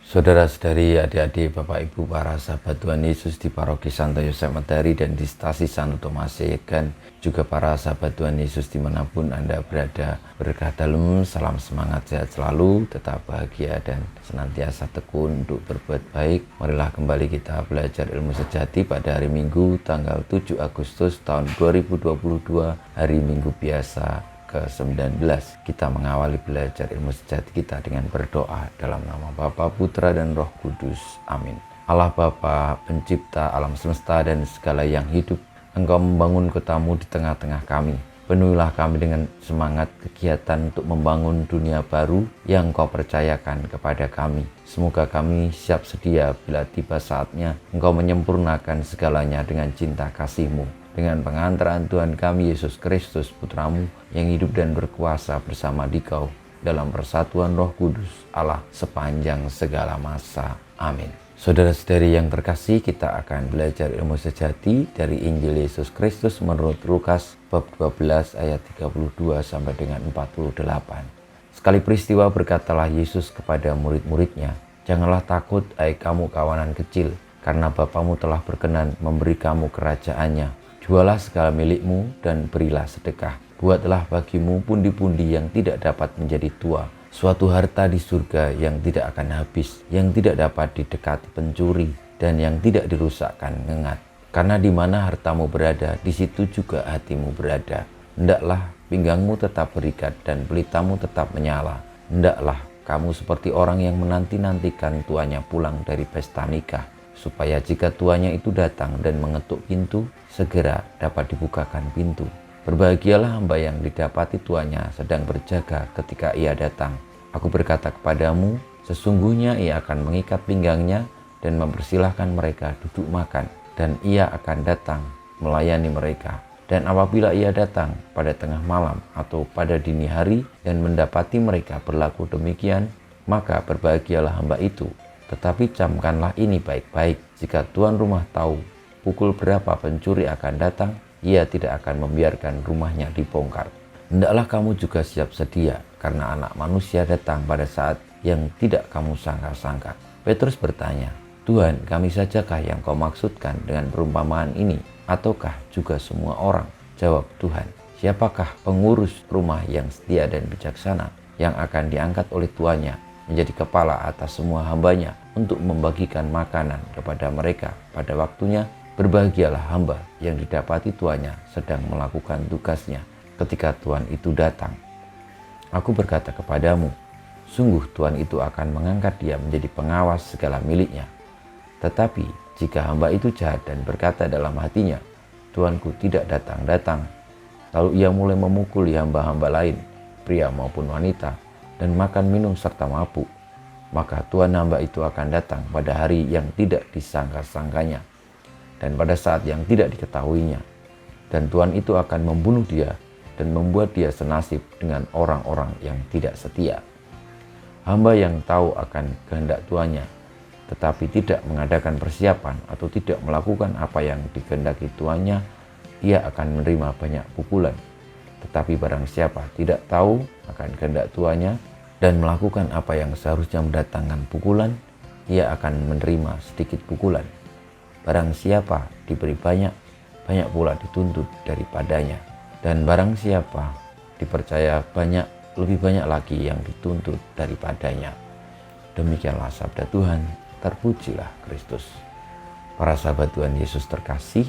Saudara-saudari, adik-adik, Bapak Ibu, para sahabat Tuhan Yesus di Paroki Santo Yosef Matahari dan di Stasi Santo Tomas Yegan, juga para sahabat Tuhan Yesus dimanapun Anda berada, berkah dalam, salam semangat, sehat selalu, tetap bahagia dan senantiasa tekun untuk berbuat baik. Marilah kembali kita belajar ilmu sejati pada hari Minggu tanggal 7 Agustus tahun 2022, hari Minggu biasa ke-19. Kita mengawali belajar ilmu sejati kita dengan berdoa dalam nama Bapa, Putra, dan Roh Kudus. Amin. Allah Bapa, pencipta alam semesta dan segala yang hidup, Engkau membangun kotamu di tengah-tengah kami. Penuhilah kami dengan semangat kegiatan untuk membangun dunia baru yang Engkau percayakan kepada kami. Semoga kami siap sedia bila tiba saatnya Engkau menyempurnakan segalanya dengan cinta kasih-Mu. Dengan pengantaran Tuhan kami Yesus Kristus, Putramu, yang hidup dan berkuasa bersama Dikau dalam persatuan Roh Kudus, Allah sepanjang segala masa. Amin. Saudara-saudari yang terkasih, kita akan belajar ilmu sejati dari Injil Yesus Kristus menurut Lukas bab 12 ayat 32 sampai dengan 48. Sekali peristiwa berkatalah Yesus kepada murid-muridnya, "Janganlah takut, hai kamu kawanan kecil, karena Bapamu telah berkenan memberi kamu kerajaannya. Jualah segala milikmu dan berilah sedekah. Buatlah bagimu pundi-pundi yang tidak dapat menjadi tua, suatu harta di surga yang tidak akan habis, yang tidak dapat didekati pencuri, dan yang tidak dirusakkan ngengat. Karena di mana hartamu berada, di situ juga hatimu berada. Hendaklah pinggangmu tetap berikat dan pelitamu tetap menyala. Hendaklah kamu seperti orang yang menanti-nantikan tuannya pulang dari pesta nikah, supaya jika tuannya itu datang dan mengetuk pintu, segera dapat dibukakan pintu. Berbahagialah hamba yang didapati tuannya sedang berjaga ketika ia datang. Aku berkata kepadamu, sesungguhnya ia akan mengikat pinggangnya dan mempersilahkan mereka duduk makan, dan ia akan datang melayani mereka. Dan apabila ia datang pada tengah malam atau pada dini hari dan mendapati mereka berlaku demikian, maka berbahagialah hamba itu. Tetapi camkanlah ini baik-baik, jika tuan rumah tahu pukul berapa pencuri akan datang, ia tidak akan membiarkan rumahnya dibongkar. Hendaklah kamu juga siap sedia, karena Anak Manusia datang pada saat yang tidak kamu sangka-sangka." Petrus bertanya, "Tuhan, kami sajakah yang kau maksudkan dengan perumpamaan ini, ataukah juga semua orang?" Jawab Tuhan, "Siapakah pengurus rumah yang setia dan bijaksana, yang akan diangkat oleh tuannya menjadi kepala atas semua hambanya untuk membagikan makanan kepada mereka pada waktunya? Berbahagialah hamba yang didapati tuannya sedang melakukan tugasnya ketika tuan itu datang. Aku berkata kepadamu, sungguh tuan itu akan mengangkat dia menjadi pengawas segala miliknya. Tetapi jika hamba itu jahat dan berkata dalam hatinya, tuanku tidak datang-datang, lalu ia mulai memukuli hamba-hamba lain, pria maupun wanita, dan makan minum serta mabuk, maka tuan hamba itu akan datang pada hari yang tidak disangka-sangkanya dan pada saat yang tidak diketahuinya, dan tuan itu akan membunuh dia dan membuat dia senasib dengan orang-orang yang tidak setia. Hamba yang tahu akan kehendak tuannya tetapi tidak mengadakan persiapan atau tidak melakukan apa yang dikehendaki tuannya, ia akan menerima banyak pukulan. Tetapi barang siapa tidak tahu akan kehendak tuannya dan melakukan apa yang seharusnya mendatangkan pukulan, ia akan menerima sedikit pukulan. Barang siapa diberi banyak, banyak pula dituntut daripadanya. Dan barang siapa dipercaya banyak, lebih banyak lagi yang dituntut daripadanya." Demikianlah sabda Tuhan, terpujilah Kristus. Para sahabat Tuhan Yesus terkasih,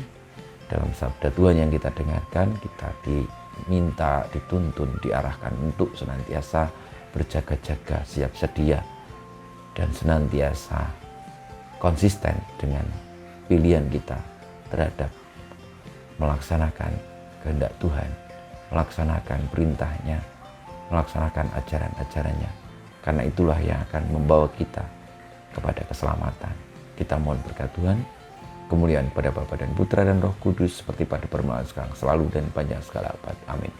dalam sabda Tuhan yang kita dengarkan, kita diminta, dituntun, diarahkan untuk senantiasa berjaga-jaga, siap sedia, dan senantiasa konsisten dengan pilihan kita terhadap melaksanakan kehendak Tuhan, melaksanakan perintahnya, melaksanakan ajaran-ajarannya. Karena itulah yang akan membawa kita kepada keselamatan. Kita mohon berkat Tuhan, kemuliaan pada Bapa dan Putra dan Roh Kudus, seperti pada permulaan sekarang, selalu dan panjang segala abad. Amin.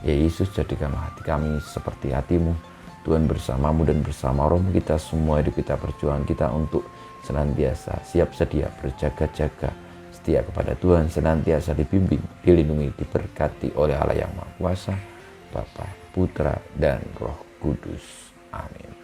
Ya Yesus, jadikanlah hati kami seperti hatimu. Tuhan bersamamu dan bersama rohmu kita semua, hidup kita, perjuangan kita untuk senantiasa siap sedia, berjaga-jaga, setia kepada Tuhan, senantiasa dibimbing, dilindungi, diberkati oleh Allah yang Maha Kuasa, Bapa, Putra, dan Roh Kudus. Amin.